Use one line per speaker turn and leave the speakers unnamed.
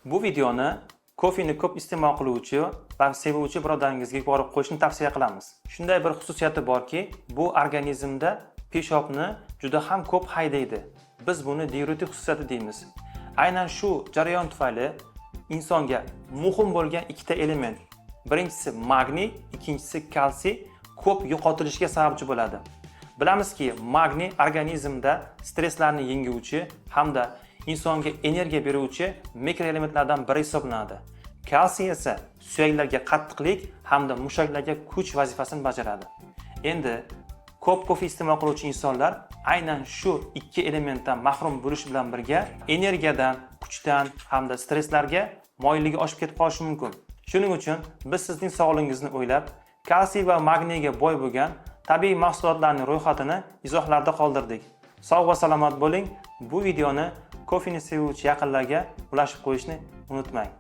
Bu videoni kofeni ko'p iste'mol qiluvchi va sevuvchi birodaringizga yuborib qo'yishni tavsiya qilamiz. Shunday bir xususiyati borki, bu organizmda peshobni juda ham ko'p haydaydi. Biz buni diuretik xususiyati deymiz. Aynan shu jarayon tufayli insonga muhim bo'lgan ikkita element, birinchisi magniy, ikkinchisi kalsiy ko'p yo'qotilishiga sababchi bo'ladi. Bilamizki, magniy organizmda stresslarni yenguvchi hamda insonga energiya beruvchi mikroelementlardan biri hisoblanadi. Kalsiy esa suyaklarga qattiqlik hamda mushaklarga kuch vazifasini bajaradi. Endi ko'p kofe iste'mol qiluvchi insonlar aynan shu ikki elementdan mahrum bo'lish bilan birga energiyadan, kuchdan hamda stresslarga moyilligi oshib ketib qolishi mumkin. Shuning uchun biz sizning sog'lig'ingizni o'ylab, kalsiy va magniyga boy bo'lgan tabiiy mahsulotlarning ro'yxatini izohlarda qoldirdik. Sog' va salomat bo'ling. Bu videoni kofeni sevuvchi yaqinlarga ulashib qo'yishni unutmang.